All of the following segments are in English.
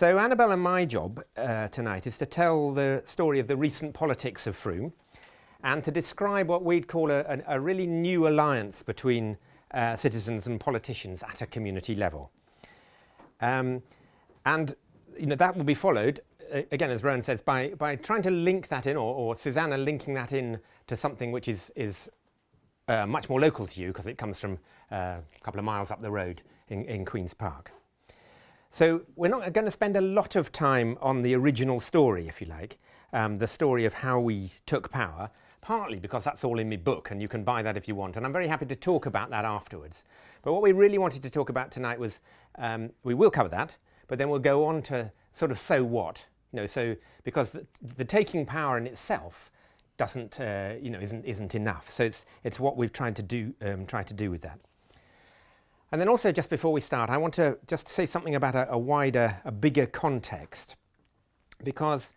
So Annabelle and my job tonight is to tell the story of the recent politics of Frome and to describe what we'd call a really new alliance between citizens and politicians at a community level. And that will be followed, again, as Rowan says, by trying to link that in, or Susanna linking that in to something which is much more local to you because it comes from a couple of miles up the road in Queen's Park. So we're not going to spend a lot of time on the original story, if you like, the story of how we took power, partly because that's all in my book and you can buy that if you want, and I'm very happy to talk about that afterwards. But what we really wanted to talk about tonight was, we will cover that, but then we'll go on to sort of so what, so because the taking power in itself doesn't, isn't enough. So it's what we've tried to do with that. And then also, just before we start, I want to just say something about a bigger context, because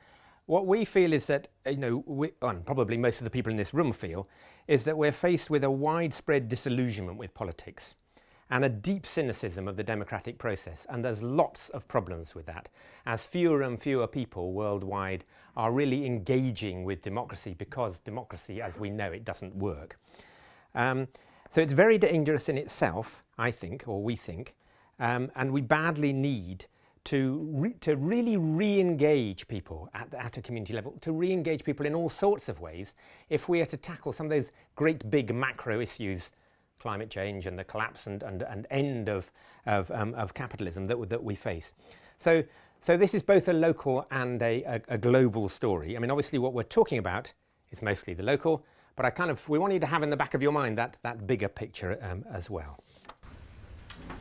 what we feel is that, and probably most of the people in this room feel, is that we're faced with a widespread disillusionment with politics and a deep cynicism of the democratic process. And there's lots of problems with that, as fewer and fewer people worldwide are really engaging with democracy, because democracy, as we know it, doesn't work. So it's very dangerous in itself, I think, or we think, and we badly need to really re-engage people at a community level, to re-engage people in all sorts of ways if we are to tackle some of those great big macro issues, climate change and the collapse and end of capitalism that we face. So this is both a local and a global story. I mean, obviously what we're talking about is mostly the local, but we want you to have in the back of your mind that bigger picture as well.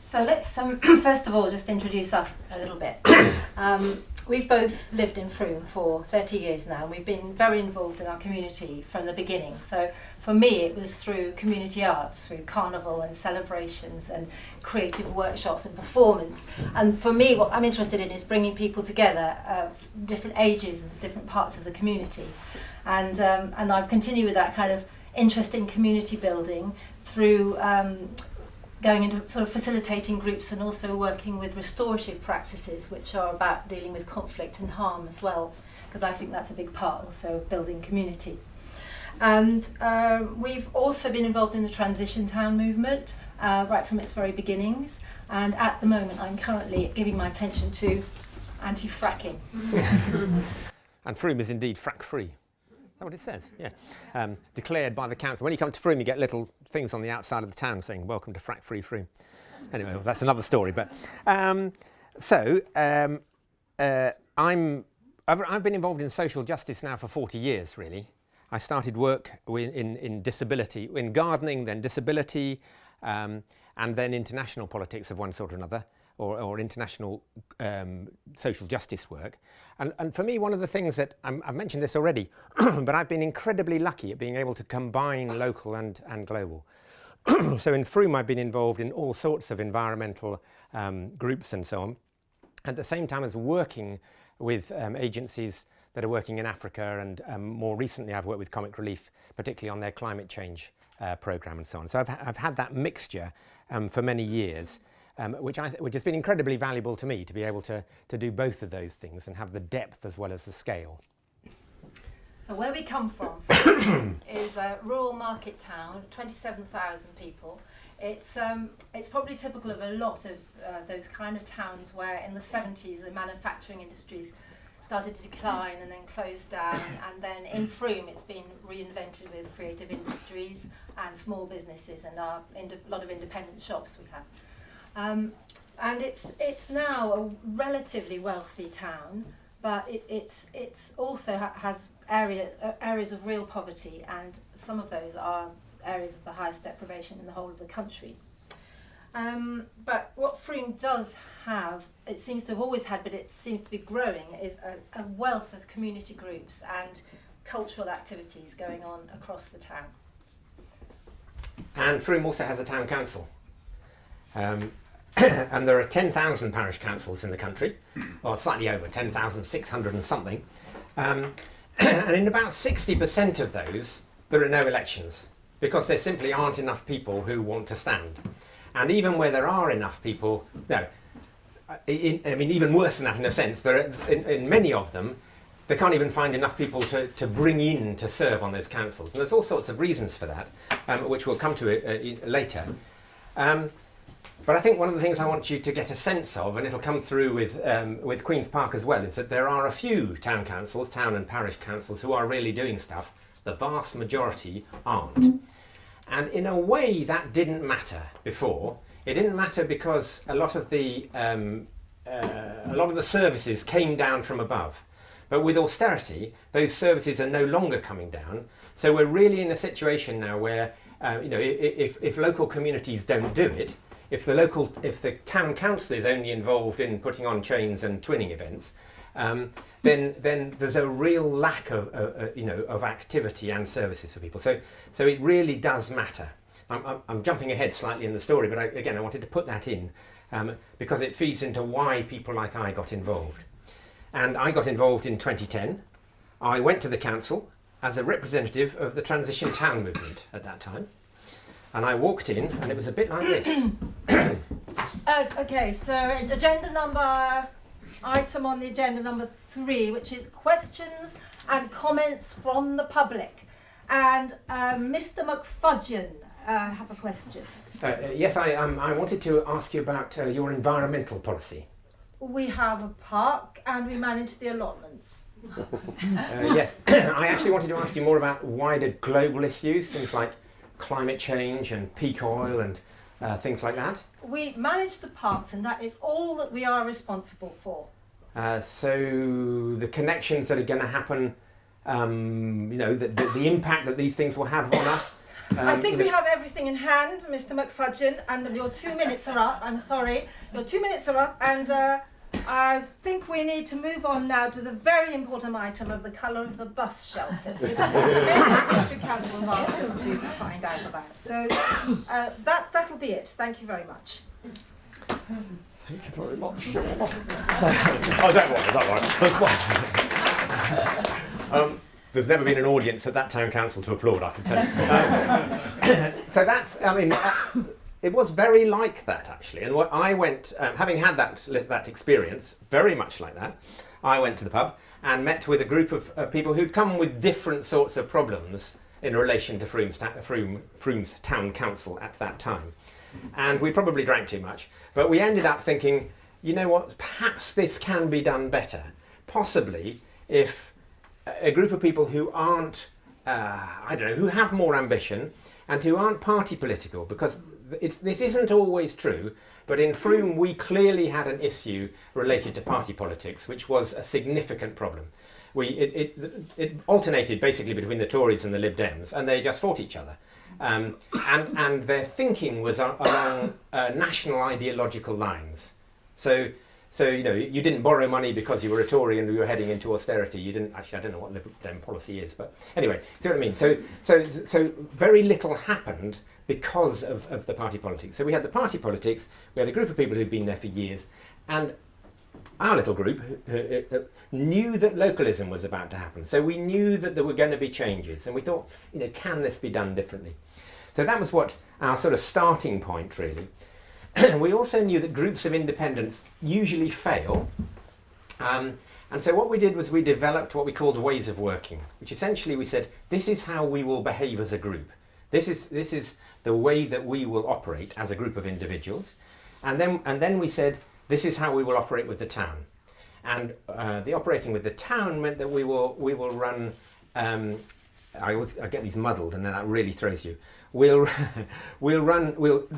So let's first of all just introduce us a little bit. We've both lived in Frome for 30 years now, and we've been very involved in our community from the beginning. So for me it was through community arts, through carnival and celebrations and creative workshops and performance. And for me what I'm interested in is bringing people together of different ages and different parts of the community. And I've continued with that kind of interest in community building through going into sort of facilitating groups and also working with restorative practices, which are about dealing with conflict and harm as well, because I think that's a big part also of building community. And we've also been involved in the Transition Town movement right from its very beginnings, and at the moment I'm currently giving my attention to anti-fracking. And Frome is indeed frack-free. Is that what it says? Yeah. Declared by the council. When you come to Frome, you get little things on the outside of the town saying, "Welcome to frack-free Frome." Anyway, well, that's another story. But I've been involved in social justice now for 40 years, really. I started work in disability, in gardening, then disability, and then international politics of one sort or another, or international social justice work. And for me, one of the things that, I've mentioned this already, but I've been incredibly lucky at being able to combine local and global. So in Frome, I've been involved in all sorts of environmental groups and so on, at the same time as working with agencies that are working in Africa, and more recently I've worked with Comic Relief, particularly on their climate change programme and so on. So I've had that mixture for many years. Which has been incredibly valuable to me, to be able to do both of those things and have the depth as well as the scale. So where we come from is a rural market town, 27,000 people. It's probably typical of a lot of those kind of towns where in the 70s the manufacturing industries started to decline and then closed down, and then in Frome it's been reinvented with creative industries and small businesses and a lot of independent shops we have. And it's now a relatively wealthy town, but it's also has areas of real poverty, and some of those are areas of the highest deprivation in the whole of the country. But what Frome does have, it seems to have always had, but it seems to be growing, is a wealth of community groups and cultural activities going on across the town. And Frome also has a town council. And there are 10,000 parish councils in the country, or slightly over, 10,600 and something. And in about 60% of those, there are no elections, because there simply aren't enough people who want to stand. And even where there are enough people, no, I mean, even worse than that in a sense, in many of them, they can't even find enough people to bring in to serve on those councils. And there's all sorts of reasons for that, which we'll come to later. But I think one of the things I want you to get a sense of, and it'll come through with Queen's Park as well, is that there are a few town councils, town and parish councils, who are really doing stuff. The vast majority aren't. And in a way that didn't matter before. It didn't matter because a lot of the services came down from above. But with austerity, those services are no longer coming down. So we're really in a situation now where, if local communities don't do it, if the town council is only involved in putting on chains and twinning events, then there's a real lack of activity and services for people. So it really does matter. I'm jumping ahead slightly in the story, but I wanted to put that in because it feeds into why people like I got involved. And I got involved in 2010. I went to the council as a representative of the transition town movement at that time. And I walked in, and it was a bit like this. Okay, so item on the agenda number 3, which is questions and comments from the public. And Mr. Macfadyen have a question. Yes, I wanted to ask you about your environmental policy. We have a park and we manage the allotments. Yes, I actually wanted to ask you more about wider global issues, things like climate change and peak oil and things like that. We manage the parks and that is all that we are responsible for. So the connections that are going to happen, the impact that these things will have on us. I think we have everything in hand, Mr. Macfadyen, and your 2 minutes are up. I'm sorry, your 2 minutes are up, and I think we need to move on now to the very important item of the colour of the bus shelters, which the District Council have asked us to find out about. So that'll be it. Thank you very much. Thank you very much, John. Don't worry. There's never been an audience at that town council to applaud, I can tell you. So that's, it was very like that actually. And what I went, having had that experience, very much like that, I went to the pub and met with a group of people who'd come with different sorts of problems in relation to Frome's town council at that time. And we probably drank too much, but we ended up thinking, you know what, perhaps this can be done better. Possibly if a group of people who aren't, who have more ambition and who aren't party political, because this isn't always true, but in Frome we clearly had an issue related to party politics, which was a significant problem. It alternated basically between the Tories and the Lib Dems, and they just fought each other. And their thinking was along national ideological lines. So you didn't borrow money because you were a Tory and you were heading into austerity. You didn't actually. I don't know what Lib Dem policy is, but anyway, see what I mean. So very little happened because of the party politics. So we had the party politics. We had a group of people who'd been there for years, and our little group knew that localism was about to happen. So we knew that there were going to be changes, and we thought, can this be done differently? So that was what our sort of starting point really. We also knew that groups of independents usually fail, and so what we did was we developed what we called ways of working, which essentially we said, this is how we will behave as a group. This is the way that we will operate as a group of individuals, and then we said, this is how we will operate with the town. And the operating with the town meant that we will run. I get these muddled, and then that really throws you. We'll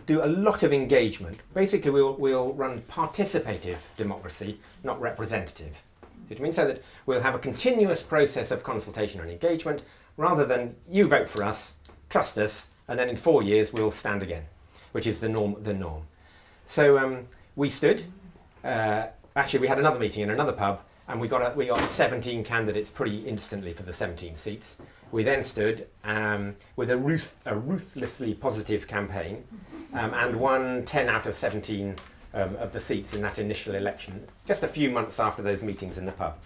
do a lot of engagement. Basically, we'll run participative democracy, not representative. See what I mean? So that we'll have a continuous process of consultation and engagement, rather than you vote for us, trust us, and then in 4 years we'll stand again, which is the norm. So we stood. Actually, we had another meeting in another pub, and we got 17 candidates pretty instantly for the 17 seats. We then stood with a ruthlessly positive campaign and won 10 out of 17 of the seats in that initial election, just a few months after those meetings in the pub.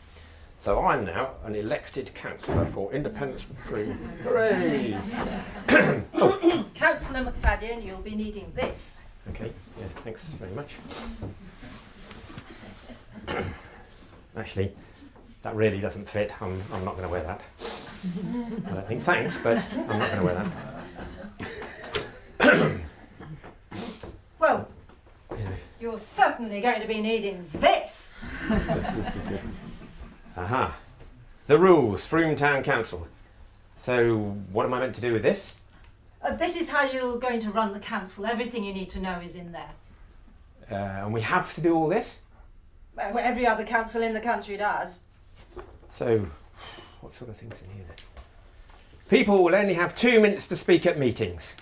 So I'm now an elected councillor for Independence for Frome. Hooray! Councillor Macfadyen, you'll be needing this. Okay, yeah, thanks very much. Actually, that really doesn't fit. I'm not going to wear that. I don't think. Thanks, but I'm not going to wear that. Well, Yeah. you're certainly going to be needing this. Aha. The rules, Frome Town Council. So, what am I meant to do with this? This is how you're going to run the council. Everything you need to know is in there. And we have to do all this? Well, every other council in the country does. So, what sort of things in here then? People will only have 2 minutes to speak at meetings.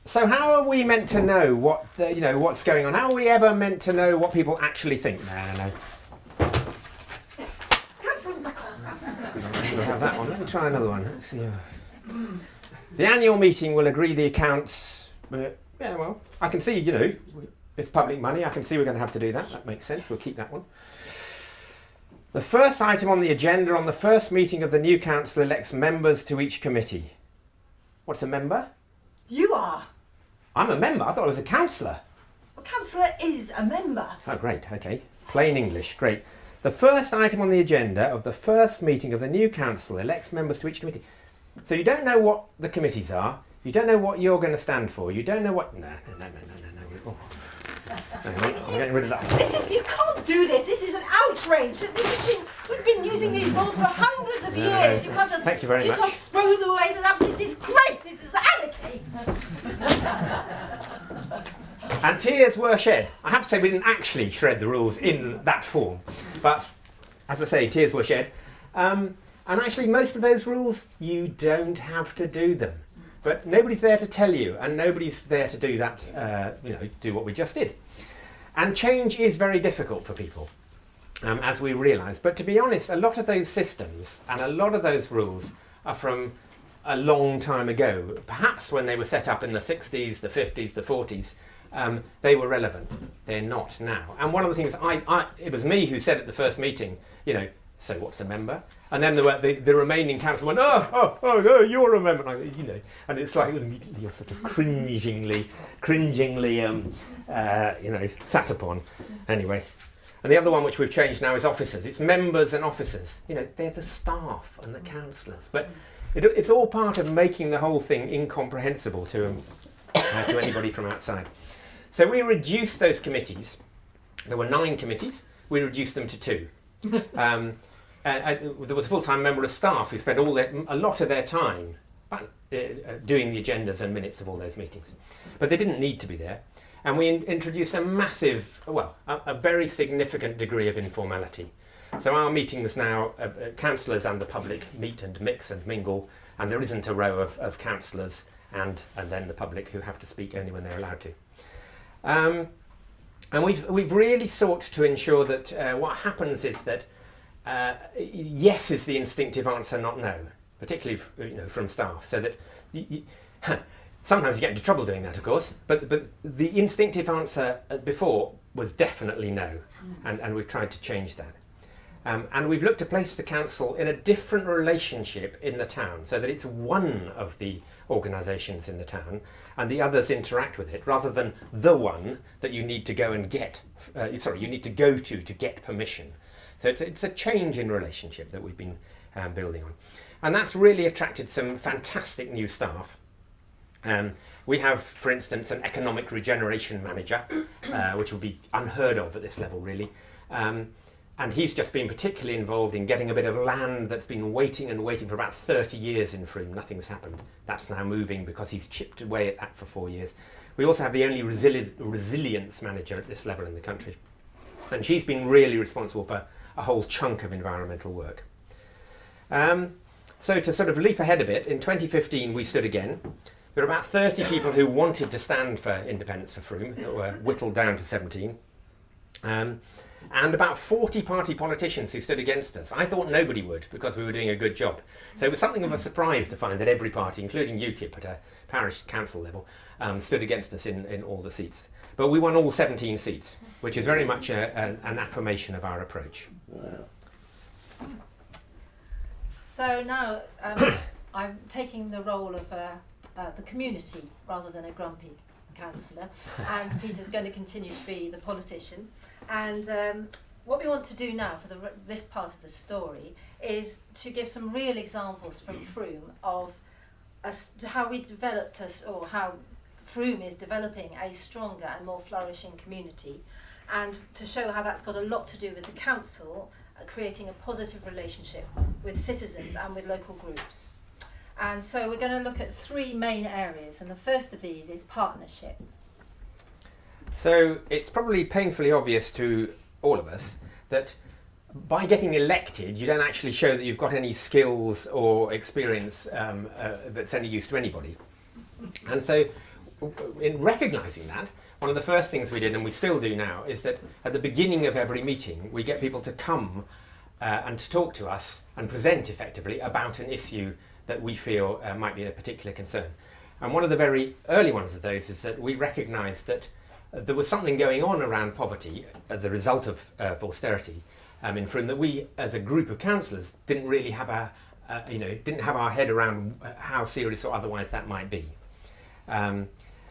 So how are we meant to know what what's going on? How are we ever meant to know what people actually think? No. We'll have that one. Let me try another one. Let's see. The annual meeting will agree the accounts. But, yeah, well, I can see, it's public money. I can see we're going to have to do that. That makes sense. We'll keep that one. The first item on the agenda on the first meeting of the new council elects members to each committee. What's a member? You are. I'm a member. I thought I was a councillor. A councillor is a member. Oh, great. Okay. Plain English. Great. The first item on the agenda of the first meeting of the new council elects members to each committee. So you don't know what the committees are. You don't know what you're going to stand for. You don't know what... No. Oh. Hang on, I'm getting rid of that. You can't do this. This is an outrage. We've been using these rules for hundreds of years. You can't just, Thank you very much. Just throw them away. It's an absolute disgrace. This is anarchy. And tears were shed. I have to say we didn't actually shred the rules in that form. But, as I say, tears were shed. And actually, most of those rules, you don't have to do them. But nobody's there to tell you, and nobody's there to do that, do what we just did. And change is very difficult for people, as we realise. But to be honest, a lot of those systems and a lot of those rules are from a long time ago. Perhaps when they were set up in the 60s, the 50s, the 40s, they were relevant. They're not now. And one of the things, it was me who said at the first meeting, so what's a member? And then the remaining council went, oh, you're a member. And it's like immediately you're sort of cringingly, sat upon. Anyway. And the other one which we've changed now is officers. It's members and officers. They're the staff and the councillors. But it's all part of making the whole thing incomprehensible to anybody from outside. So we reduced those committees. There were 9 committees. We reduced them to 2. There was a full-time member of staff who spent a lot of their time doing the agendas and minutes of all those meetings. But they didn't need to be there. And we introduced a very significant degree of informality. So our meetings now, councillors and the public meet and mix and mingle, and there isn't a row of councillors and then the public who have to speak only when they're allowed to. And we've really sought to ensure that what happens is that yes is the instinctive answer, not no, particularly from staff. So that sometimes you get into trouble doing that, of course. But the instinctive answer before was definitely no, and we've tried to change that. And we've looked to place the council in a different relationship in the town, so that it's one of the organisations in the town, and the others interact with it, rather than the one that you need to go and get. You need to go to get permission. So it's a change in relationship that we've been building on. And that's really attracted some fantastic new staff. We have, for instance, an economic regeneration manager, which would be unheard of at this level, really. And he's just been particularly involved in getting a bit of land that's been waiting for about 30 years in Frome. Nothing's happened. That's now moving because he's chipped away at that for 4 years. We also have the only resilience manager at this level in the country. And she's been really responsible for a whole chunk of environmental work. So to sort of leap ahead a bit, in 2015 we stood again. There were about 30 people who wanted to stand for independence for Frome, that were whittled down to 17. And about 40 party politicians who stood against us. I thought nobody would, because we were doing a good job. So it was something of a surprise to find that every party, including UKIP at a parish council level, stood against us in all the seats. But we won all 17 seats, which is very much an affirmation of our approach. Wow. So now I'm taking the role of the community rather than a grumpy councillor, and Peter's going to continue to be the politician. And what we want to do now for this part of the story is to give some real examples from Frome of how we developed or how Frome is developing a stronger and more flourishing community, and to show how that's got a lot to do with the council creating a positive relationship with citizens and with local groups. And so we're going to look at three main areas, and the first of these is partnership. So it's probably painfully obvious to all of us that by getting elected, you don't actually show that you've got any skills or experience that's any use to anybody. And so in recognising that, one of the first things we did, and we still do now, is that at the beginning of every meeting, we get people to come and to talk to us and present effectively about an issue that we feel might be a particular concern. And one of the very early ones of those is that we recognised that there was something going on around poverty as a result of austerity in Frome that we, as a group of councillors, didn't really have didn't have our head around how serious or otherwise that might be.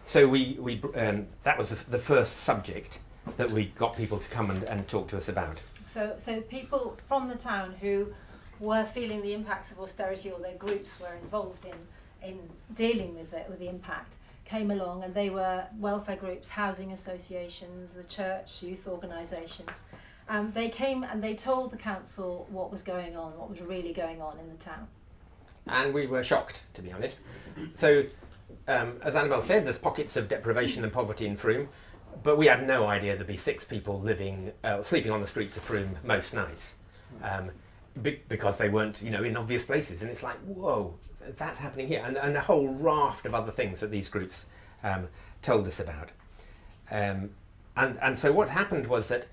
So that was the first subject that we got people to come and talk to us about. So people from the town who were feeling the impacts of austerity, or their groups were involved in dealing with the impact, came along, and they were welfare groups, housing associations, the church, youth organisations. They came and they told the council what was going on, what was really going on in the town. And we were shocked, to be honest. So, as Annabelle said, there's pockets of deprivation and poverty in Frome, but we had no idea there'd be 6 people sleeping on the streets of Frome most nights, because they weren't, in obvious places. And it's like, whoa, that's happening here, and a whole raft of other things that these groups told us about. And so what happened was that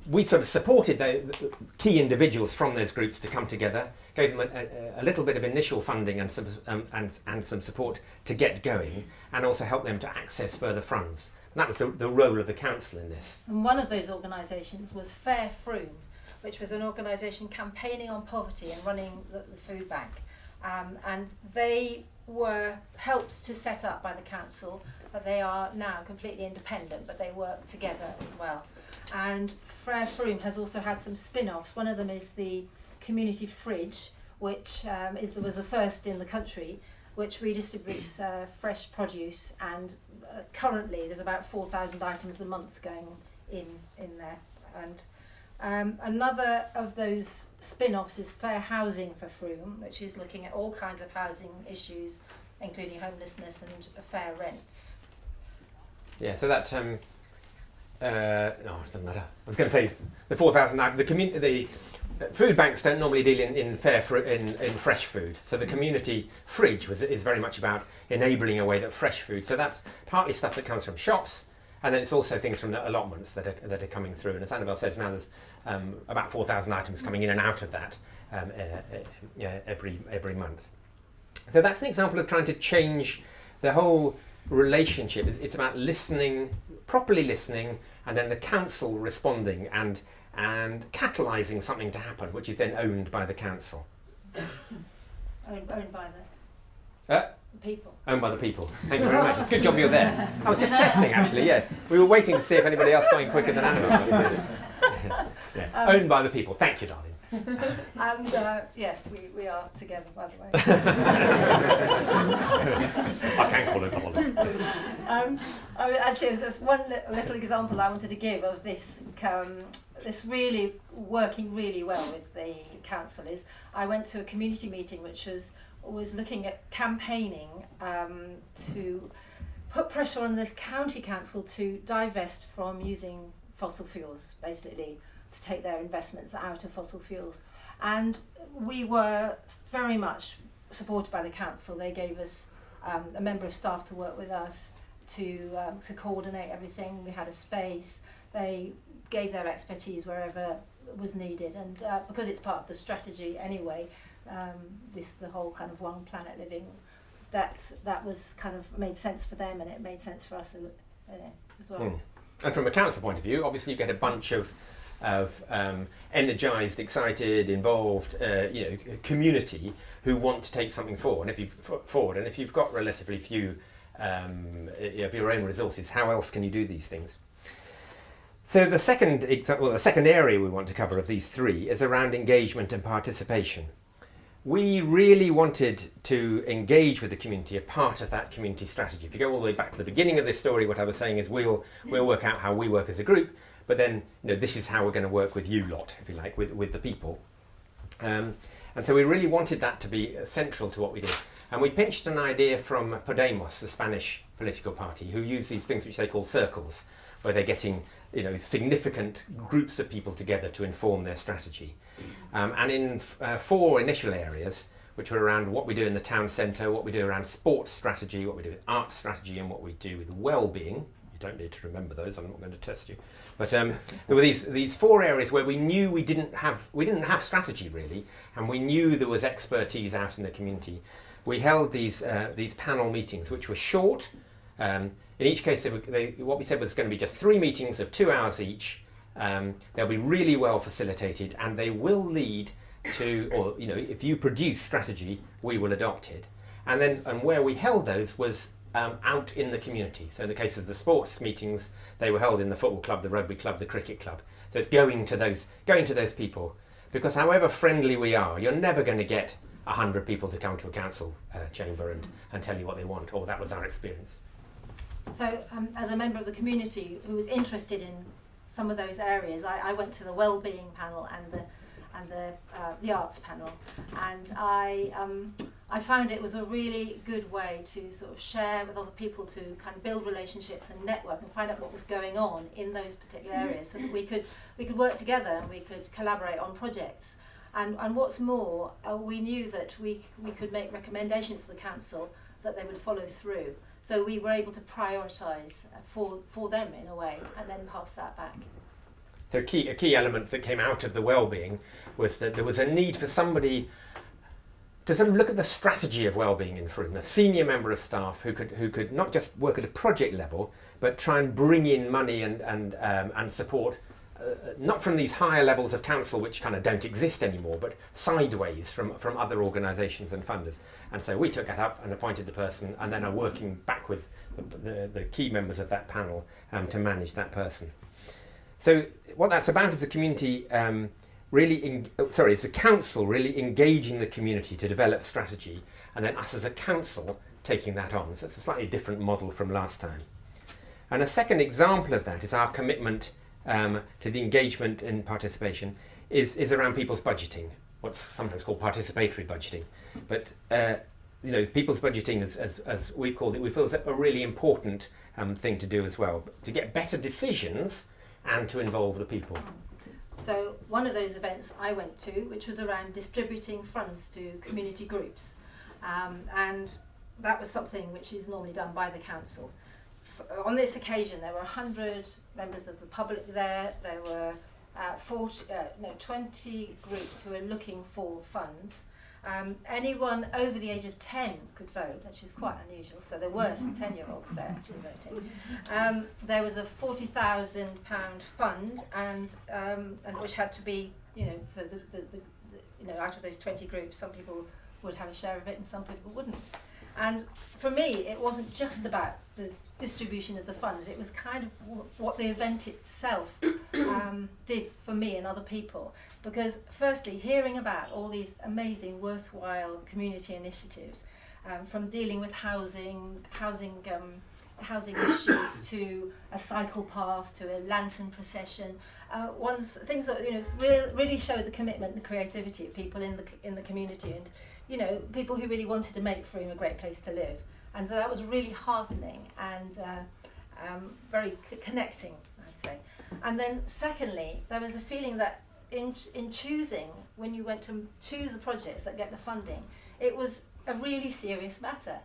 we sort of supported the key individuals from those groups to come together, gave them a little bit of initial funding and some support to get going, and also helped them to access further funds. And that was the role of the council in this. And one of those organisations was Fair Frome, which was an organisation campaigning on poverty and running the food bank. And they were helped to set up by the council, but they are now completely independent, but they work together as well. And Fair Frome has also had some spin-offs. One of them is the community fridge, which was the first in the country, which redistributes fresh produce, and currently there's about 4,000 items a month going in there. And another of those spin-offs is Fair Housing for Frome, which is looking at all kinds of housing issues, including homelessness and fair rents. Yeah, so that no, it doesn't matter. I was going to say the 4,000. The food banks don't normally deal in fresh food. So the community fridge is very much about enabling a way that fresh food. So that's partly stuff that comes from shops, and then it's also things from the allotments that are coming through. And as Annabelle says, now there's about 4,000 items coming in and out of that every month. So that's an example of trying to change the whole relationship. It's about listening, properly listening, and then the council responding and catalysing something to happen, which is then owned by the council. Owned by the people. Owned by the people. Thank you very much. It's a good job you're there. I was just testing, actually, yeah. We were waiting to see if anybody else got in quicker than Annabelle. Yeah. Owned by the people. Thank you, darling. And we are together, by the way. I can call it darling. Actually, there's one little example I wanted to give of this. This really working really well with the council is I went to a community meeting which was looking at campaigning to put pressure on the county council to divest from using fossil fuels, basically, to take their investments out of fossil fuels. And we were very much supported by the council. They gave us a member of staff to work with us to coordinate everything. We had a space. They gave their expertise wherever was needed, and because it's part of the strategy anyway, the whole kind of one planet living, that was kind of made sense for them, and it made sense for us as well. And from a council point of view, obviously you get a bunch of energised, excited, involved, community who want to take something forward. And if you've got relatively few of your own resources. How else can you do these things? So the second area we want to cover of these three is around engagement and participation. We really wanted to engage with the community, a part of that community strategy. If you go all the way back to the beginning of this story, what I was saying is we'll work out how we work as a group, but then this is how we're going to work with you lot, if you like, with the people. And so we really wanted that to be central to what we did. And we pinched an idea from Podemos, the Spanish political party, who use these things which they call circles, where they're getting significant groups of people together to inform their strategy. And in four initial areas, which were around what we do in the town centre, what we do around sports strategy, what we do with art strategy, and what we do with well-being. You don't need to remember those, I'm not going to test you. But there were these four areas where we knew we didn't have strategy really, and we knew there was expertise out in the community. We held these panel meetings, which were short. In each case, what we said was going to be just 3 meetings of 2 hours each. They'll be really well facilitated, and they will lead to, or if you produce strategy, we will adopt it. And where we held those was out in the community. So in the case of the sports meetings, they were held in the football club, the rugby club, the cricket club. So it's going to those people, because however friendly we are, you're never going to get 100 people to come to a council chamber and tell you what they want. Or that was our experience. So as a member of the community who was interested in some of those areas, I went to the well-being panel and the arts panel, and I found it was a really good way to sort of share with other people, to kind of build relationships and network and find out what was going on in those particular areas, so that we could work together and we could collaborate on projects. And what's more, we knew that we could make recommendations to the council that they would follow through. So we were able to prioritise for them in a way, and then pass that back. So a key element that came out of the well-being was that there was a need for somebody to sort of look at the strategy of well-being in Frome, a senior member of staff who could not just work at a project level, but try and bring in money and support, not from these higher levels of council which kind of don't exist anymore, but sideways from other organisations and funders. And so we took that up and appointed the person, and then are working back with the key members of that panel to manage that person. So what that's about is the community it's the council really engaging the community to develop strategy, and then us as a council taking that on. So it's a slightly different model from last time. And a second example of that is our commitment to the engagement and participation is around people's budgeting, what's sometimes called participatory budgeting. But people's budgeting, as we've called it, we feel is a really important thing to do as well, to get better decisions and to involve the people. So one of those events I went to, which was around distributing funds to community groups, and that was something which is normally done by the council. On this occasion, there were 100 members of the public there. There were 20 groups who were looking for funds. Anyone over the age of 10 could vote, which is quite unusual. So there were some 10-year-olds there actually voting. There was a £40,000 fund, and which had to be, so out of those 20 groups, some people would have a share of it and some people wouldn't. And for me, it wasn't just about the distribution of the funds, it was kind of what the event itself did for me and other people. Because firstly, hearing about all these amazing, worthwhile community initiatives, from dealing with housing issues to a cycle path to a lantern procession, things that really showed the commitment and creativity of people in the community, and people who really wanted to make Frome a great place to live. And so that was really heartening and very connecting, I'd say. And then secondly, there was a feeling that in choosing, when you went to choose the projects that get the funding, it was a really serious matter.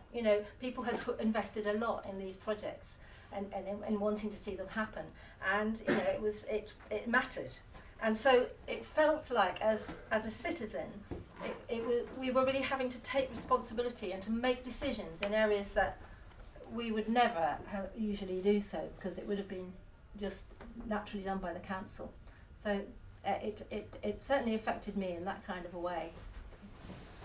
People had invested a lot in these projects and wanting to see them happen, and it mattered. And so it felt like, as a citizen, we were really having to take responsibility and to make decisions in areas that we would never usually do so, because it would have been just naturally done by the council. So it certainly affected me in that kind of a way,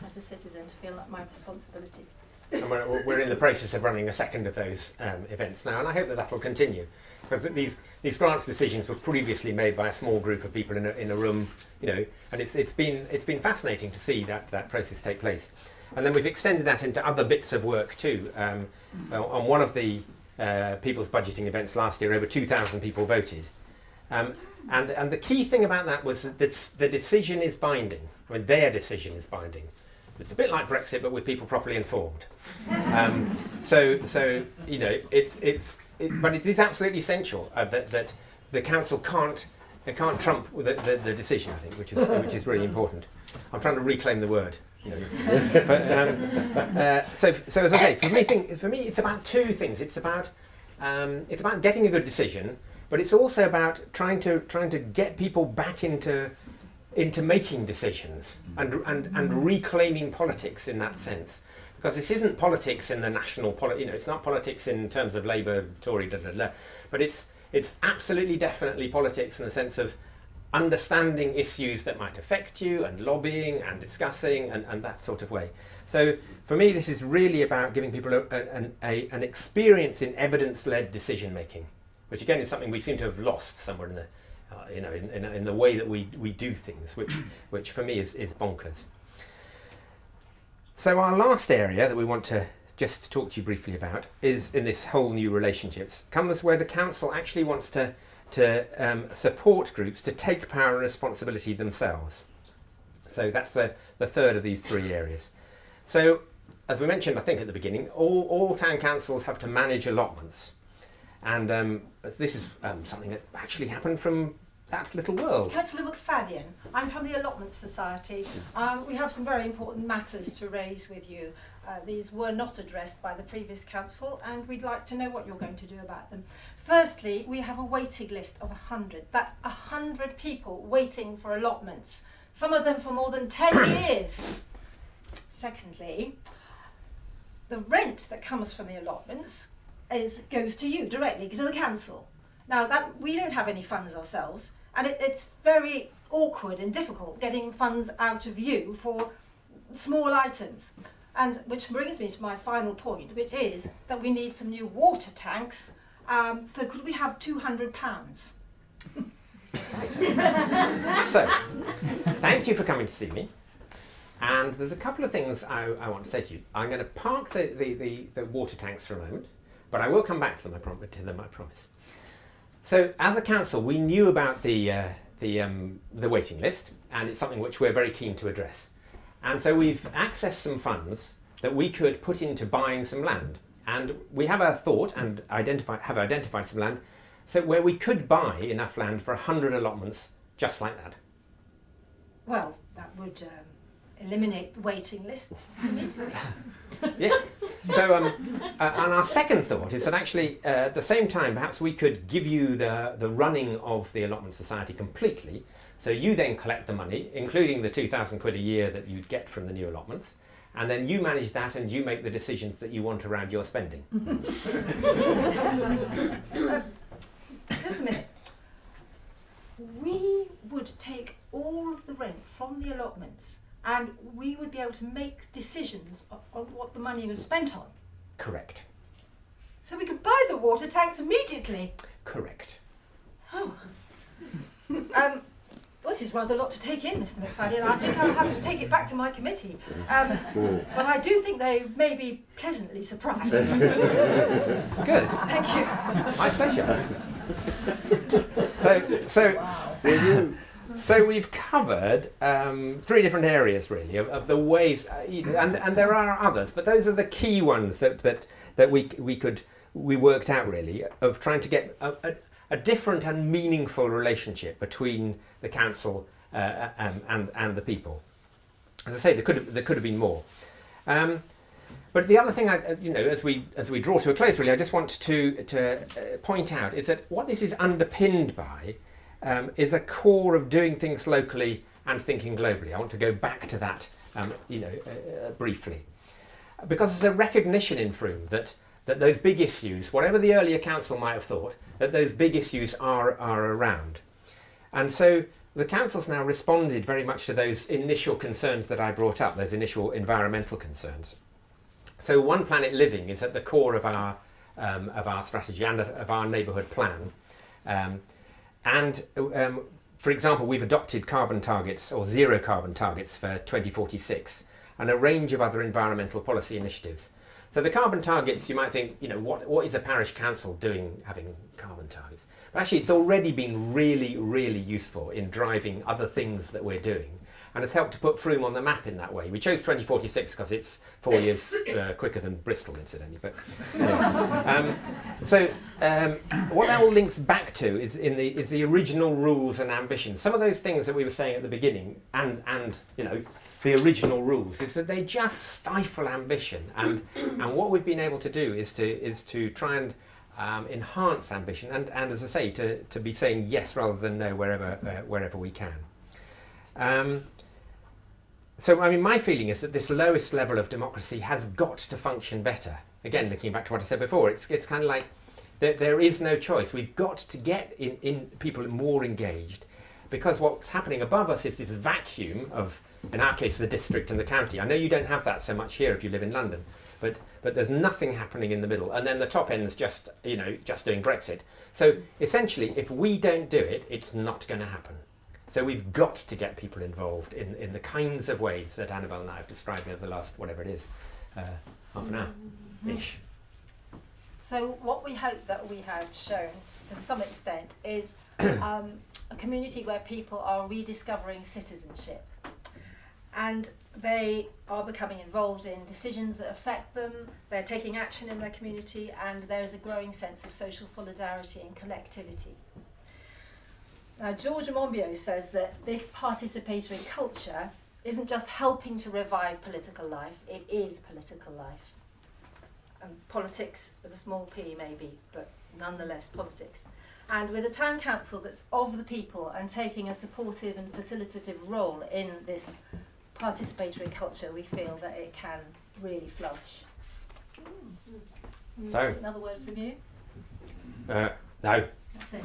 as a citizen, to feel like my responsibility. And we're in the process of running a second of those events now, and I hope that that'll continue. Because these grants decisions were previously made by a small group of people in a room, and it's been fascinating to see that process take place. And then we've extended that into other bits of work too. On one of the people's budgeting events last year, over 2,000 people voted. And the key thing about that was that the decision is binding. I mean, their decision is binding. It's a bit like Brexit, but with people properly informed. But it is absolutely essential that the council can't trump the decision, I think, which is really important. I'm trying to reclaim the word. So as I say, for me, it's about two things. It's about getting a good decision, but it's also about trying to get people back into making decisions and reclaiming politics in that sense. Because this isn't politics in the national it's not politics in terms of Labour, Tory, but it's absolutely definitely politics in the sense of understanding issues that might affect you and lobbying and discussing and that sort of way. So for me, this is really about giving people an experience in evidence-led decision making, which again is something we seem to have lost somewhere in the way that we do things, which for me is bonkers. So our last area that we want to just talk to you briefly about is in this whole new relationships, comes where the council actually wants to support groups to take power and responsibility themselves. So that's the third of these three areas. So as we mentioned, I think at the beginning, all town councils have to manage allotments. And this is something that actually happened from that little world. Councillor Macfadyen, I'm from the Allotment Society. We have some very important matters to raise with you. These were not addressed by the previous council, and we'd like to know what you're going to do about them. Firstly, we have a waiting list of 100. That's 100 people waiting for allotments, some of them for more than 10 years. Secondly, the rent that comes from the allotments goes to you directly, to the council. Now, that we don't have any funds ourselves, and it's very awkward and difficult getting funds out of you for small items. And which brings me to my final point, which is that we need some new water tanks. So could we have £200? So, thank you for coming to see me. And there's a couple of things I want to say to you. I'm going to park the water tanks for a moment, but I will come back to them, I promise. So, as a council, we knew about the waiting list, and it's something which we're very keen to address. And so we've accessed some funds that we could put into buying some land. And we have a thought and have identified some land so where we could buy enough land for 100 allotments just like that. Well, that would eliminate the waiting list immediately. Yeah. So, and our second thought is that actually, at the same time, perhaps we could give you the running of the Allotment Society completely. So you then collect the money, including the £2,000 a year that you'd get from the new allotments, and then you manage that and you make the decisions that you want around your spending. Just a minute. We would take all of the rent from the allotments and we would be able to make decisions on what the money was spent on. Correct. So we could buy the water tanks immediately. Correct. Oh. Well, this is rather a lot to take in, Mr. Macfadyen. I think I'll have to take it back to my committee. But I do think they may be pleasantly surprised. Good. Thank you. My pleasure. So we've covered 3 different areas really of the ways, and there are others, but those are the key ones that we worked out really of trying to get a different and meaningful relationship between the council and the people. As I say, there could have been more. But the other thing, as we draw to a close, really, I just want to point out is that what this is underpinned by is a core of doing things locally and thinking globally. I want to go back to that, briefly, because there's a recognition in Frome that those big issues, whatever the earlier council might have thought, that those big issues are around. And so the council's now responded very much to those initial concerns that I brought up, those initial environmental concerns. So One Planet Living is at the core of our strategy and of our neighbourhood plan. For example, we've adopted carbon targets or zero carbon targets for 2046 and a range of other environmental policy initiatives. So the carbon targets, you might think, what is a parish council doing having carbon targets? But actually it's already been really, really useful in driving other things that we're doing and has helped to put Frome on the map in that way. We chose 2046 because it's 4 years quicker than Bristol, incidentally. But anyway. What that all links back to is the original rules and ambitions. Some of those things that we were saying at the beginning, and the original rules, is that they just stifle ambition. And what we've been able to do is to try and enhance ambition, and as I say, to be saying yes rather than no wherever we can. So, I mean, my feeling is that this lowest level of democracy has got to function better. Again, looking back to what I said before, it's kind of like there is no choice. We've got to get in people more engaged, because what's happening above us is this vacuum of, in our case, the district and the county. I know you don't have that so much here if you live in London, but there's nothing happening in the middle, and then the top end's just doing Brexit. So essentially, if we don't do it, it's not going to happen. So we've got to get people involved in the kinds of ways that Annabelle and I have described over the last, whatever it is, half an hour-ish. So what we hope that we have shown, to some extent, is a community where people are rediscovering citizenship. And they are becoming involved in decisions that affect them, they're taking action in their community, and there is a growing sense of social solidarity and connectivity. Now, George Monbiot says that this participatory culture isn't just helping to revive political life, it is political life. And politics with a small p maybe, but nonetheless politics. And with a town council that's of the people and taking a supportive and facilitative role in this participatory culture, we feel that it can really flourish. So, another word from you? No. That's it.